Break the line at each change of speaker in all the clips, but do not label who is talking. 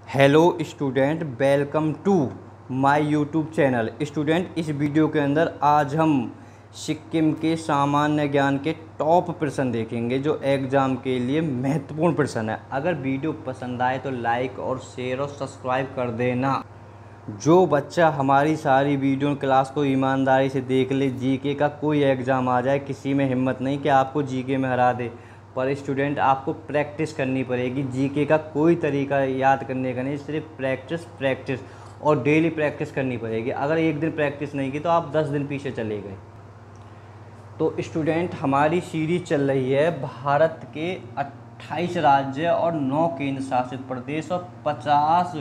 Hello student, welcome to my YouTube channel. Student, इस वीडियो के अंदर आज हम सिक्किम के सामान्य ज्ञान के टॉप प्रश्न देखेंगे जो एग्ज़ाम के लिए महत्वपूर्ण प्रश्न है। अगर वीडियो पसंद आए तो लाइक और शेयर और सब्सक्राइब कर देना। जो बच्चा हमारी सारी वीडियो क्लास को ईमानदारी से देख ले, जीके का कोई एग्ज़ाम आ जाए, किसी में हिम्मत नहीं कि आपको जीके में हरा दे, पर स्टूडेंट आपको प्रैक्टिस करनी पड़ेगी। जीके का कोई तरीका याद करने का नहीं, सिर्फ प्रैक्टिस प्रैक्टिस और डेली प्रैक्टिस करनी पड़ेगी। अगर एक दिन प्रैक्टिस नहीं की तो आप 10 दिन पीछे चले गए। तो स्टूडेंट, हमारी सीरीज चल रही है भारत के 28 राज्य और 9 केंद्र शासित प्रदेश और 50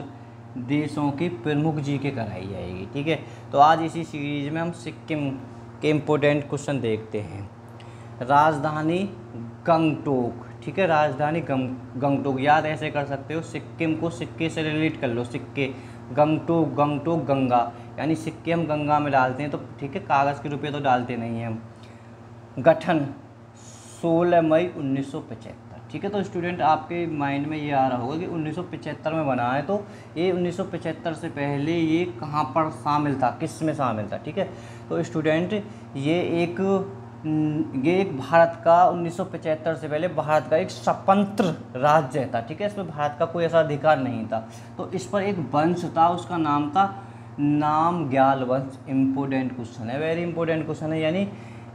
देशों की प्रमुख जीके कराई जाएगी। ठीक है, तो आज इसी सीरीज में हम सिक्किम के इम्पोर्टेंट क्वेश्चन देखते हैं। राजधानी गंगटोक। ठीक है, राजधानी गंगटोक याद ऐसे कर सकते हो, सिक्किम को सिक्के से रिलेट कर लो। सिक्के, गंगटोक, गंगटोक गंगा, यानी सिक्के हम गंगा में डालते हैं तो ठीक है, कागज़ के रुपये तो डालते नहीं हैं हम। गठन 16 मई 1975। ठीक है, तो स्टूडेंट आपके माइंड में ये आ रहा होगा कि 1975 में बना है, तो ये 1975 से पहले ये कहाँ पर शामिल था, किस में शामिल था। ठीक है, तो स्टूडेंट ये एक भारत का 1975 से पहले भारत का एक स्वतंत्र राज्य था। ठीक है, इसमें भारत का कोई ऐसा अधिकार नहीं था। तो इस पर एक वंश था, उसका नाम था नामग्याल वंश। इम्पोर्टेंट क्वेश्चन है, वेरी इंपॉर्टेंट क्वेश्चन है। यानी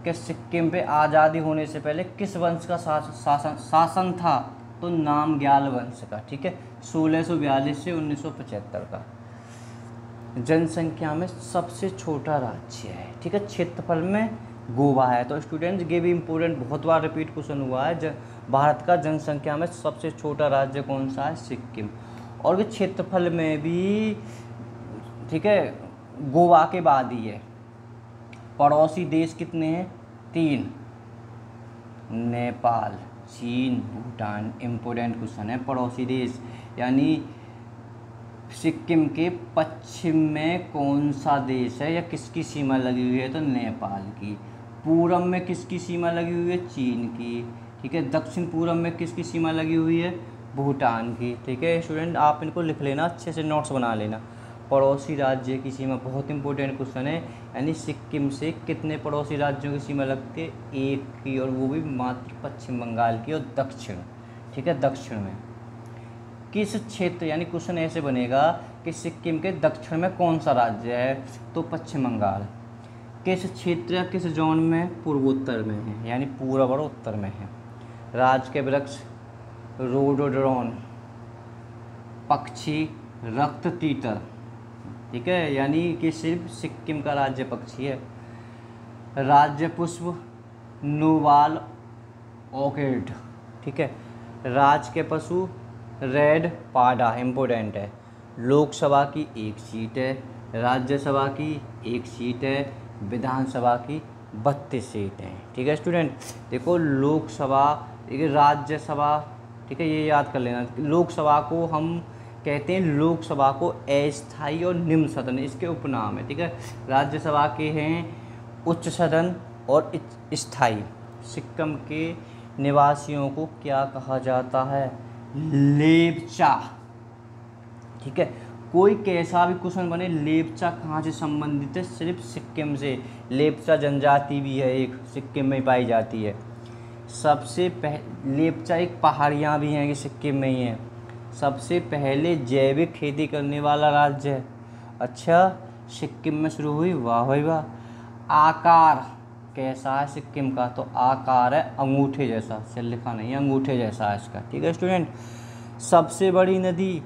कि सिक्किम पे आज़ादी होने से पहले किस वंश का शासन था, तो नामग्याल वंश का। ठीक है, 1642 से 1975 का। जनसंख्या में सबसे छोटा राज्य है। ठीक है, क्षेत्रफल में गोवा है। तो स्टूडेंट्स, ये भी इम्पोर्टेंट, बहुत बार रिपीट क्वेश्चन हुआ है। भारत का जनसंख्या में सबसे छोटा राज्य कौन सा है? सिक्किम। और ये क्षेत्रफल में भी ठीक है, गोवा के बाद ही है। पड़ोसी देश कितने हैं? 3, नेपाल, चीन, भूटान। इम्पोर्टेंट क्वेश्चन है, पड़ोसी देश यानी सिक्किम के पश्चिम में कौन सा देश है या किसकी सीमा लगी हुई है? तो नेपाल की। पूरब में किसकी सीमा लगी हुई है? चीन की। ठीक है, दक्षिण पूरब में किसकी सीमा लगी हुई है? भूटान की। ठीक है स्टूडेंट, आप इनको लिख लेना, अच्छे से नोट्स बना लेना। पड़ोसी राज्य की सीमा बहुत इंपॉर्टेंट क्वेश्चन है। यानी सिक्किम से कितने पड़ोसी राज्यों की सीमा लगती है? एक की, और वो भी मात्र पश्चिम बंगाल की और दक्षिण। ठीक है, दक्षिण में किस क्षेत्र, यानी क्वेश्चन ऐसे बनेगा कि सिक्किम के दक्षिण में कौन सा राज्य है? तो पश्चिम बंगाल। किस क्षेत्र या किस जोन में? पूर्वोत्तर में है, यानी पूर्व और उत्तर में है। राज के वृक्ष रोडोड्रोन। पक्षी रक्त तीतर। ठीक है, यानी कि सिर्फ सिक्किम का राज्य पक्षी है। राज्य पुष्प नोबाल ऑर्किड। ठीक है, राज के पशु रेड पाडा। इम्पोर्टेंट है। लोकसभा की 1 सीट है, राज्यसभा की 1 सीट है, विधानसभा की 32 सीट हैं। ठीक है स्टूडेंट, देखो लोकसभा, राज्यसभा, ठीक है, ये याद कर लेना। लोकसभा को हम कहते हैं, लोकसभा को अस्थायी और निम्न सदन, इसके उपनाम है। ठीक है, राज्यसभा के हैं उच्च सदन और स्थायी। सिक्किम के निवासियों को क्या कहा जाता है? लेप्चा। ठीक है, कोई कैसा भी क्वेश्चन बने, लेप्चा कहाँ से संबंधित है? सिर्फ सिक्किम से। लेप्चा जनजाति भी है, एक सिक्किम में पाई जाती है। लेप्चा एक पहाड़ियाँ भी हैं कि सिक्किम में ही हैं। सबसे पहले जैविक खेती करने वाला राज्य है। अच्छा, सिक्किम में शुरू हुई, वाह भाई वाह। आकार कैसा है सिक्किम का? तो आकार है अंगूठे जैसा, से लिखा नहीं है, अंगूठे जैसा है इसका। ठीक है स्टूडेंट, सबसे बड़ी नदी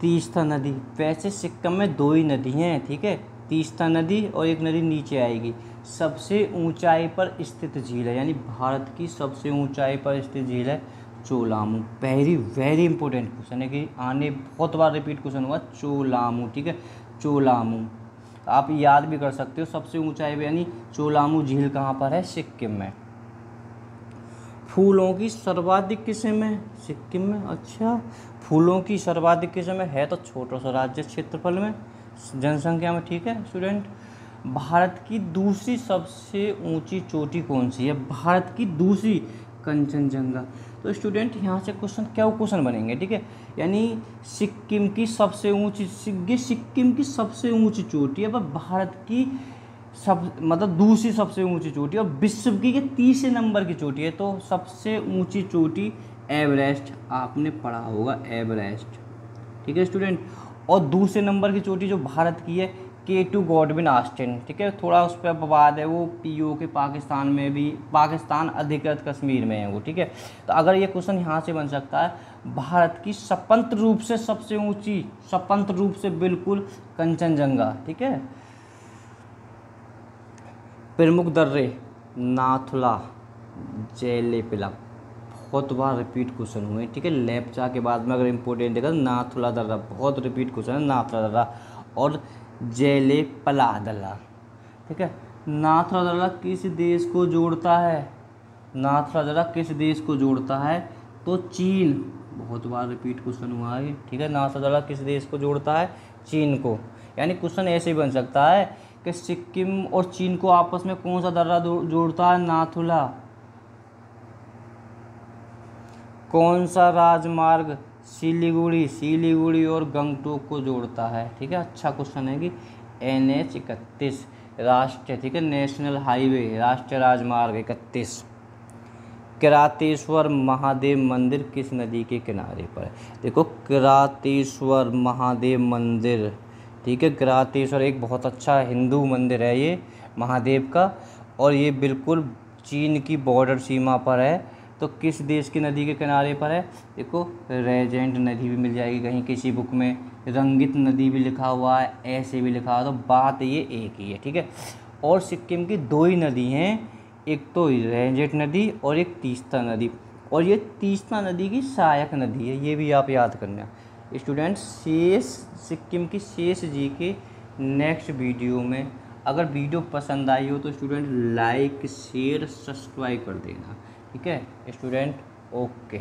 तीस्ता नदी। वैसे सिक्किम में 2 ही नदी हैं। ठीक है, तीस्ता नदी और एक नदी नीचे आएगी। सबसे ऊंचाई पर स्थित झील है, यानी भारत की सबसे ऊंचाई पर स्थित झील है चोलामू। वेरी इंपॉर्टेंट क्वेश्चन है कि आने बहुत बार रिपीट क्वेश्चन हुआ, चोलामू। ठीक है, चोलामू आप याद भी कर सकते हो, सबसे ऊंचाई पर, यानी चोलामू झील कहाँ पर है? सिक्किम में। फूलों की सर्वाधिक किस्म है सिक्किम में। अच्छा, फूलों की सर्वाधिक किस्म है तो छोटा सा राज्य क्षेत्रफल में, जनसंख्या में। ठीक है स्टूडेंट, भारत की दूसरी सबसे ऊंची चोटी कौन सी है? भारत की दूसरी, कंचनजंगा। तो स्टूडेंट यहाँ से क्या क्वेश्चन बनेंगे, ठीक है। यानी सिक्किम की सबसे ऊंची, सिक्किम की सबसे ऊंची चोटी है, पर भारत की मतलब दूसरी सबसे ऊंची चोटी, और विश्व की तीसरे नंबर की चोटी है। तो सबसे ऊंची चोटी एवरेस्ट, आपने पढ़ा होगा एवरेस्ट, ठीक है स्टूडेंट। और दूसरे नंबर की चोटी जो भारत की है K2 गॉडविन ऑस्टिन, ठीक है। थोड़ा उस पर विवाद है, वो POK पाकिस्तान में भी, पाकिस्तान अधिकृत कश्मीर में है वो, ठीक है। तो अगर ये क्वेश्चन यहाँ से बन सकता है, भारत की स्वतंत्र रूप से सबसे ऊंची, स्वतंत्र रूप से बिल्कुल, कंचनजंगा, ठीक है। प्रमुख दर्रे नाथुला, जेलेपिला, बहुत बार रिपीट क्वेश्चन हुए, ठीक है। लेप्चा के बाद में अगर इम्पोर्टेंट देखा तो नाथुला दर्रा, बहुत रिपीट क्वेश्चन है नाथुला दर्रा, और जेलेपला दर्रा, ठीक है। नाथुला दर्रा किस देश को जोड़ता है, नाथुला दर्रा किस देश को जोड़ता है, तो चीन, बहुत बार रिपीट क्वेश्चन हुआ है, ठीक है। नाथुला दर्रा किस देश को जोड़ता है, चीन को। यानी क्वेश्चन ऐसे ही बन सकता है कि सिक्किम और चीन को आपस में कौन सा दर्रा जोड़ता है, नाथुला। कौन सा राजमार्ग सिलीगुड़ी और गंगटोक को जोड़ता है, ठीक है। अच्छा क्वेश्चन है कि NH31 राष्ट्रीय, ठीक है, नेशनल हाईवे, राष्ट्रीय राजमार्ग 31। किरातेश्वर महादेव मंदिर किस नदी के किनारे पर है, देखो किरातेश्वर महादेव मंदिर, ठीक है। किरातेश्वर एक बहुत अच्छा हिंदू मंदिर है ये महादेव का, और ये बिल्कुल चीन की बॉर्डर सीमा पर है। तो किस देश की नदी के किनारे पर है, देखो रेजेंट नदी भी मिल जाएगी कहीं किसी बुक में, रंगित नदी भी लिखा हुआ है, ऐसे भी लिखा हुआ है, तो बात ये एक ही है, ठीक है। और सिक्किम की 2 ही नदी हैं, एक तो रेजेंट नदी और एक तीस्ता नदी, और ये तीस्ता नदी की सहायक नदी है, ये भी आप याद करना स्टूडेंट। सिक्किम की शेष जी के नेक्स्ट वीडियो में, अगर वीडियो पसंद आई हो तो स्टूडेंट लाइक शेयर सब्सक्राइब कर देना, ठीक है स्टूडेंट। ओके।